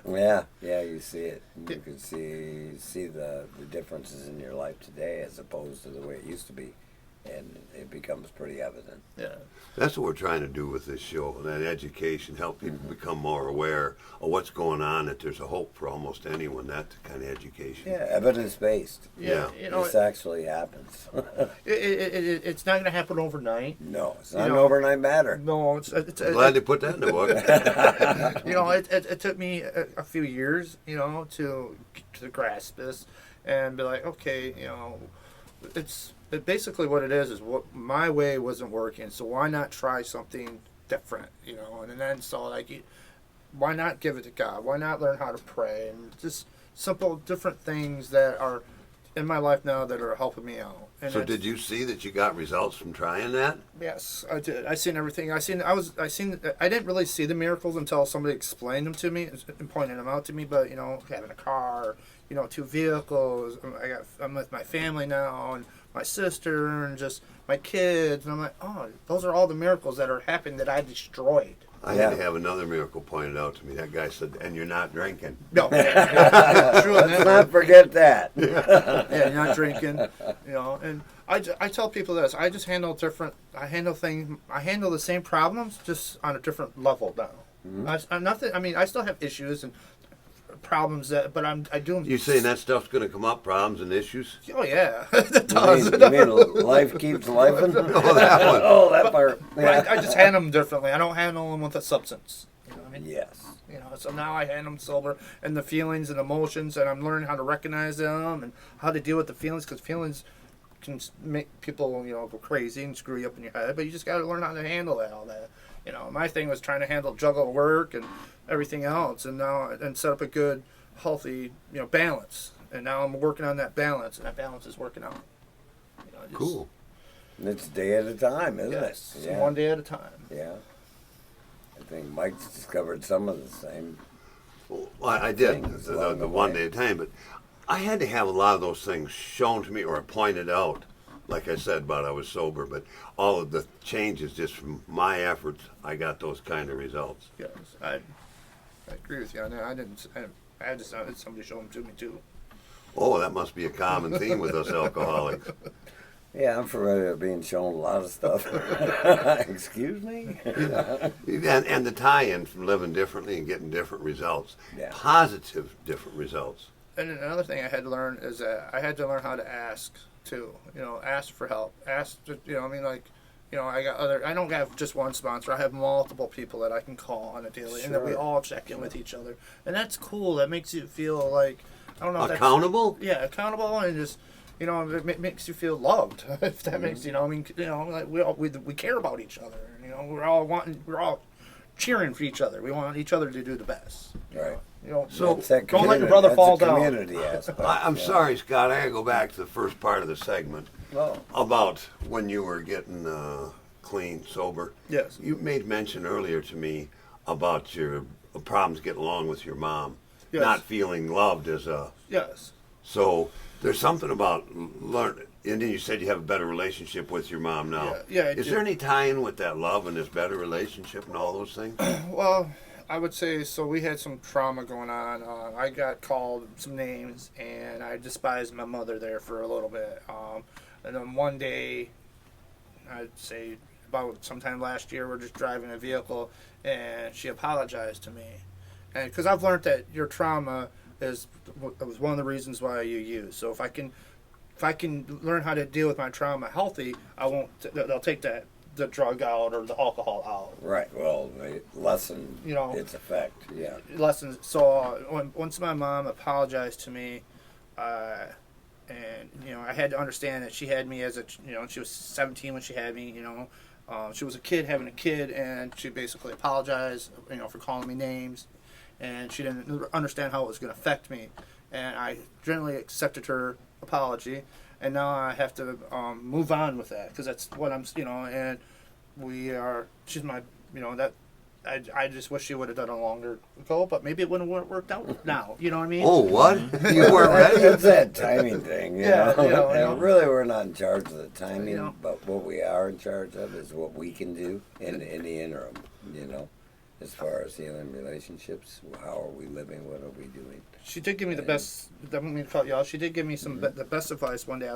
Yeah, you see it. You can see the differences in your life today as opposed to the way it used to be, and it becomes pretty evident. Yeah. That's what we're trying to do with this show, that education, help people become more aware of what's going on, that there's a hope for almost anyone, that kind of education. Yeah, evidence-based. Yeah. This actually happens. It's not going to happen overnight. No, it's not an overnight matter. No, I'm glad they put that in the book. It took me a few years, to grasp this and be like, okay, But basically what it is what my way wasn't working, so why not try something different, and then why not give it to God? Why not learn how to pray? And just simple different things that are in my life now that are helping me out. And So did you see that you got results from trying that? Yes, I did. I seen everything. I didn't really see the miracles until somebody explained them to me and pointed them out to me. But having a car, 2 vehicles. I'm with my family now, and my sister, and just my kids. And I'm like, oh, those are all the miracles that are happening that I destroyed. I had to have another miracle pointed out to me. That guy said, and you're not drinking. No, true. Let's not forget that. Yeah, you're not drinking. And I tell people this. I just handle different. I handle the same problems, just on a different level now. Mm-hmm. I'm nothing. I still have issues and problems but I do them. You saying that stuff's going to come up, problems and issues? Oh yeah, it does. You mean life keeps lifing? Oh, that one. Oh, that part. But I just handle them differently. I don't handle them with a substance. You know what I mean? Yes. So now I handle them sober, and the feelings and emotions, and I'm learning how to recognize them and how to deal with the feelings, because feelings can make people go crazy and screw you up in your head. But you just got to learn how to handle all that. My thing was trying to juggle work and everything else, and now and set up a good healthy, balance. And now I'm working on that balance, and that balance is working out. Just, Cool. And it's a day at a time, isn't Yes, it? one day at a time. Yeah. I think Mike's discovered some of the same. Well, I did Things the along the one way. day at a time, but I had to have a lot of those things shown to me or pointed out. Like I said, about I was sober, but all of the changes just from my efforts, I got those kind of results. Yes, I agree with you on that. I just had somebody show them to me too. Oh, that must be a common theme with us alcoholics. Yeah, I'm familiar with being shown a lot of stuff. Excuse me? And the tie-in from living differently and getting different results. Yeah. Positive different results. And another thing I had to learn is that I had to learn how to ask too. Ask for help. Ask. I don't have just one sponsor. I have multiple people that I can call on a daily, and that we Sure. all check in with each other, and that's cool. That makes you feel like I don't know. If that's- Accountable? Yeah, accountable, and just it makes you feel loved. If that makes like we care about each other. We're all cheering for each other. We want each other to do the best. Right. So, It's that don't let your community- brother that's fall the down. community aspect. I'm yeah. sorry, Scott. I gotta go back to the first part of the segment Well, about when you were getting clean, sober. Yes. You made mention earlier to me about your problems getting along with your mom, Yes. not feeling loved as a. Yes. So there's something about learn. And then you said you have a better relationship with your mom now. Yeah, I Is do. there any tie-in with that love and this better relationship and all those things? Well, I would say so. We had some trauma going on. I got called some names, and I despised my mother there for a little bit. And then one day, I'd say about sometime last year, we're just driving a vehicle, and she apologized to me. And because I've learned that your trauma was one of the reasons why you use. So if I can learn how to deal with my trauma healthy, I won't. They'll take the drug out or the alcohol out. right. Well, they lessen its effect. Yeah. Lessons. So once my mom apologized to me, and I had to understand that she had me as she was 17 when she had me. She was a kid having a kid, and she basically apologized, for calling me names, and she didn't understand how it was going to affect me, and I generally accepted her apology, and now I have to move on with that because that's what I'm, and she's my, that. I just wish she would have done it longer ago, but maybe it wouldn't have worked out now. You know what I mean? Oh, what? You weren't ready? It's that timing thing, Yeah, And really, we're not in charge of the timing, So, but what we are in charge of is what we can do in the interim, as far as healing relationships. How are we living? What are we doing? She did give me the best. I don't mean to cut you off. She did give me some the best advice one day. I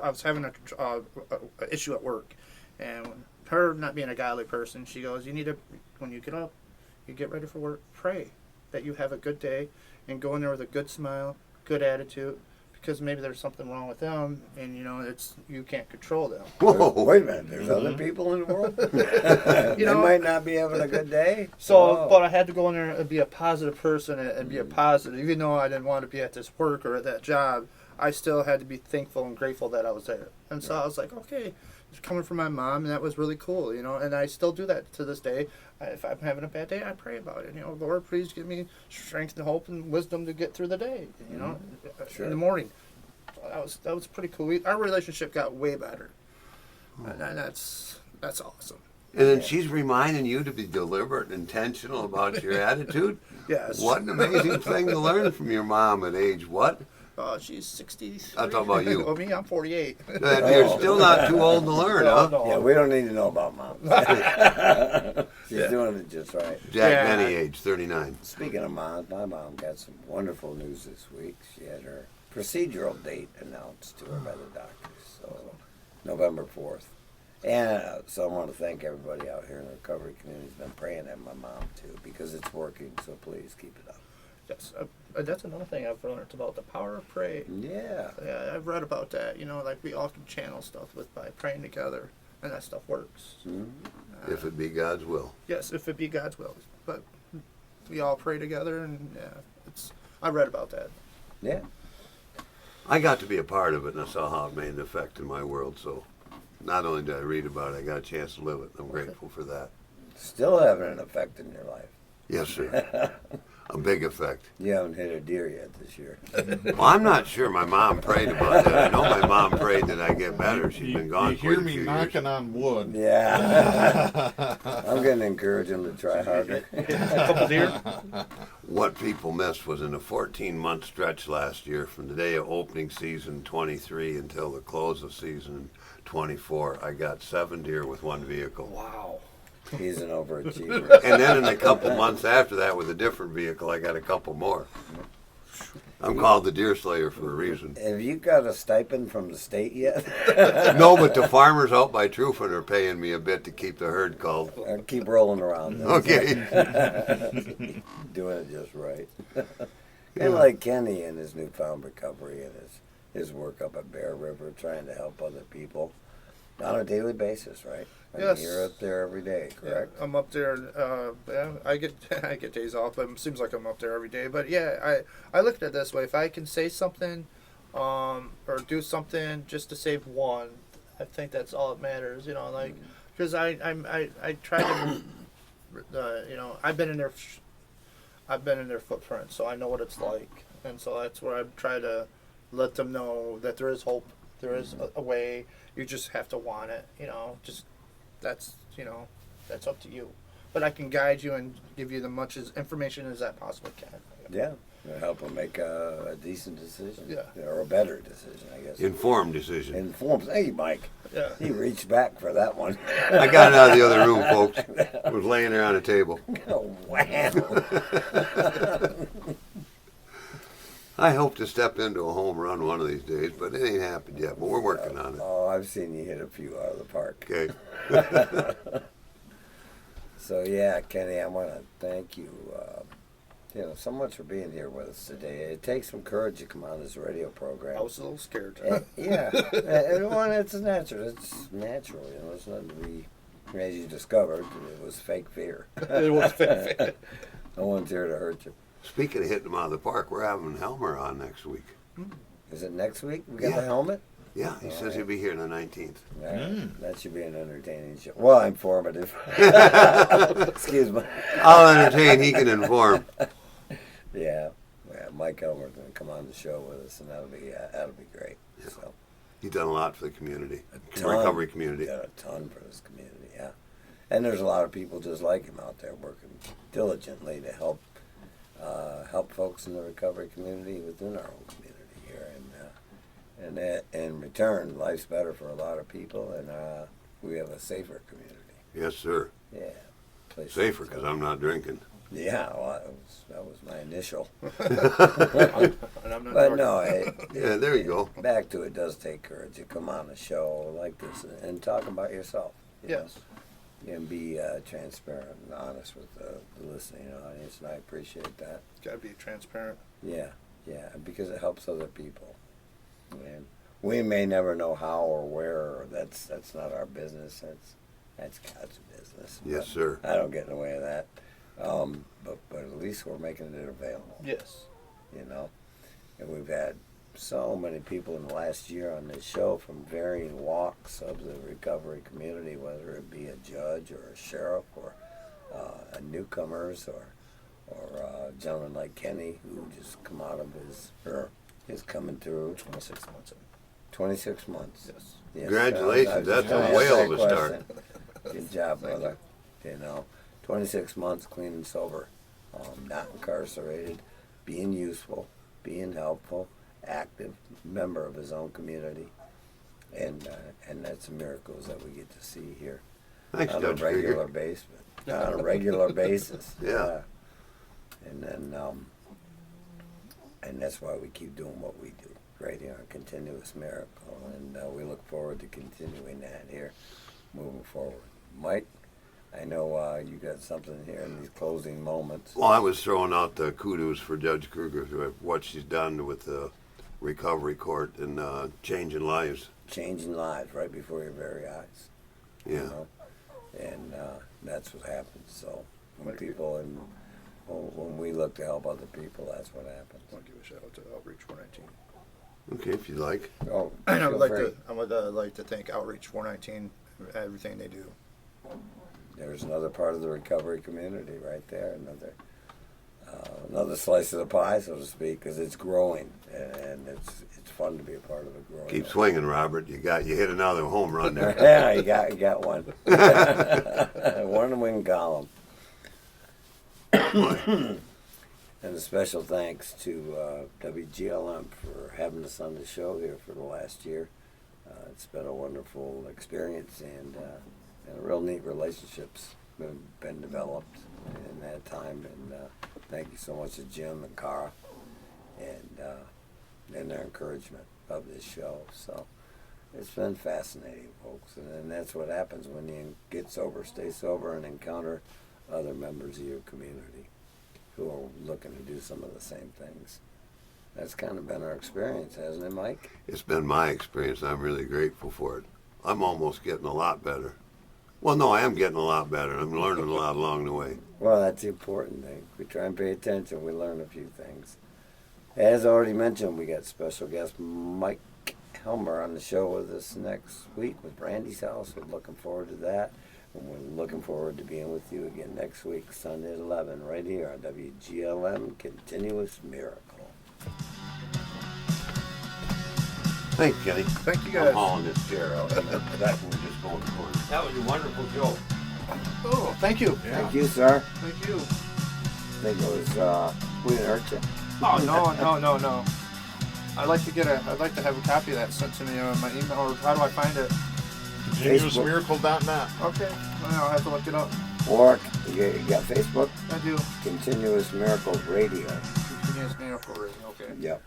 was having a issue at work, and her not being a godly person, she goes, "You need to, when you get up, you get ready for work. Pray that you have a good day, and go in there with a good smile, good attitude, because maybe there's something wrong with them, and you can't control them." Whoa. Wait a minute. There's other people in the world. They might not be having a good day. So, but I had to go in there and be a positive person and be a positive. Even though I didn't want to be at this work or at that job, I still had to be thankful and grateful that I was there. And so I was like, okay, it's coming from my mom, and that was really cool, and I still do that to this day. If I'm having a bad day, I pray about it. Lord, please give me strength and hope and wisdom to get through the day, Sure. in the morning. That was pretty cool. Our relationship got way better. And that's awesome. And then she's reminding you to be deliberate and intentional about your attitude? Yes. What an amazing thing to learn from your mom at age what? She's 60. I'm talking about you. Oh, me, I'm 48. You're still not too old to learn, huh? No. Yeah, we don't need to know about mom. She's doing it just right. Jack Yeah. Benny, age 39. Speaking of moms, my mom got some wonderful news this week. She had her procedural date announced to her by the doctors, so November 4th. And so I want to thank everybody out here in the recovery community who's been praying at my mom too, because it's working. So please keep it up. Yes, that's another thing I've learned about the power of prayer. Yeah. Yeah, I've read about that. Like we all can channel stuff by praying together, and that stuff works. If it be God's will. Yes, if it be God's will. But we all pray together, and I read about that. Yeah. I got to be a part of it, and I saw how it made an effect in my world. So not only did I read about it, I got a chance to live it. I'm grateful for that. Still having an effect in your life. Yes, sir. A big effect. You haven't hit a deer yet this year. Well, I'm not sure. My mom prayed about that. I know my mom prayed that I get better. She's been gone You quite hear a me few knocking years. on wood. Yeah. I'm going to encourage him to try harder. A couple deer. What people missed was in a 14-month stretch last year, from the day of opening season 23 until the close of season 24, I got 7 deer with 1 vehicle. Wow. He's an overachiever. And then in a couple months after that, with a different vehicle, I got a couple more. I'm called the Deer Slayer for a reason. Have you got a stipend from the state yet? No, but the farmers out by Trufant are paying me a bit to keep the herd culled. Keep rolling around. Then. Okay. Doing it just right. Kind of like Kenny and his newfound recovery and his work up at Bear River, trying to help other people on a daily basis, right? I mean, Yes. you're up there every day, correct? Yeah, I'm up there. Yeah, I get I get days off, but it seems like I'm up there every day. But yeah, I look at it this way: if I can say something, or do something just to save one, I think that's all that matters. You know, like because I try to, you know, I've been in their footprint, so I know what it's like, and so that's where I try to let them know that there is hope, there is a way. You just have to want it. You know, just. That's that's up to you, but I can guide you and give you the much as information as I possibly can. Yeah. Help them make a decent decision. Yeah. Or a better decision, I guess. Informed decision. Informed. Hey, Mike. Yeah. He reached back for that one. I got it out of the other room, folks. It was laying there on a table. Oh, wow. I hope to step into a home run one of these days, but it ain't happened yet. But we're working on it. Oh, I've seen you hit a few out of the park. Okay. So yeah, Kenny, I want to thank you. So much for being here with us today. It takes some courage to come on this radio program. I was a little scared. Yeah, and it's natural. It's natural. It's nothing to be. As you discovered, it was fake fear. It was fake. No one's here to hurt you. Speaking of hitting them out of the park, we're having Helmer on next week. Is it next week? We got Yeah. the helmet. Yeah, he says he'll be here on the 19th. All right. That should be an entertaining show. Well, informative. Excuse me. I'll entertain, he can inform. Yeah, Mike Elmer's going to come on the show with us, and that'll be great. So, He's done a lot for the community, ton. recovery community. Got a ton for this community, yeah. And there's a lot of people just like him out there working diligently to help folks in the recovery community within our own community here, and in return, life's better for a lot of people, and we have a safer community. Yes, sir. Yeah, place Safer, because I'm not drinking. Yeah, well, that was my initial. And I'm not But no, Yeah, there you go. Back to it does take courage to come on a show like this and talk about yourself. Yes. And be transparent and honest with the listening audience, and I appreciate that. Gotta be transparent. Yeah, because it helps other people. And we may never know how or where, or that's not our business. That's God's business. Yes, sir. I don't get in the way of that. But at least we're making it available. Yes. And we've had so many people in the last year on this show from varying walks of the recovery community, whether it be a judge or a sheriff or a newcomers or a gentleman like Kenny who just come out of his coming through 26 months. 26 months. Yes. Yes, Congratulations, I was just that's a gonna ask whale that of a start. question. Good job, brother. 26 months clean and sober, not incarcerated, being useful, being helpful, active member of his own community, and that's the miracles that we get to see here Thanks, on Judge a regular Krieger. basis. On a regular basis. Yeah. And then, and that's why we keep doing what we do right here on Continuous Miracle, and we look forward to continuing that here, moving forward. Mike, I know you got something here in these closing moments. Well, I was throwing out the kudos for Judge Kruger for what she's done with the recovery court and changing lives. Changing lives right before your very eyes. Yeah. And that's what happens. So when people when we look to help other people, that's what happens. I want to give a shout out to Outreach 419. Okay, if you like. Oh, And I feel would free. like to thank Outreach 419 for everything they do. there's another part of the recovery community right there. Another slice of the pie, so to speak, because it's growing, and it's fun to be a part of it growing. Keep swinging, Robert. You hit another home run there. Yeah, you got one. One in the win column. And a special thanks to WGLM for having us on the show here for the last year. It's been a wonderful experience, and a real neat relationships been developed in that time. And thank you so much to Jim and Cara and their encouragement of this show. So it's been fascinating, folks, and that's what happens when you get sober, stay sober, and encounter other members of your community who are looking to do some of the same things. That's kind of been our experience, hasn't it, Mike? It's been my experience. I'm really grateful for it. I'm almost getting a lot better. Well, no, I am getting a lot better. I'm learning a lot along the way. Well, that's the important thing. We try and pay attention. We learn a few things. As already mentioned, we got special guest Mike Helmer on the show with us next week with Brandy's House. We're looking forward to that. And we're looking forward to being with you again next week, Sunday at 11, right here on WGLM Continuous Miracle. Thanks, Kenny. Thank you, I'm guys. hauling this chair out. That one just going to corner. That was a wonderful show. Oh, thank you. Thank you, sir. Thank you. I think it was, we didn't hurt you. Oh, no. I'd like to have a copy of that sent to me on my email, or how do I find it? ContinuousMiracle.net. Okay, well, I'll have to look it up. Or you got Facebook, I do. Continuous Miracle Radio. Continuous Miracle Radio, okay. Yep.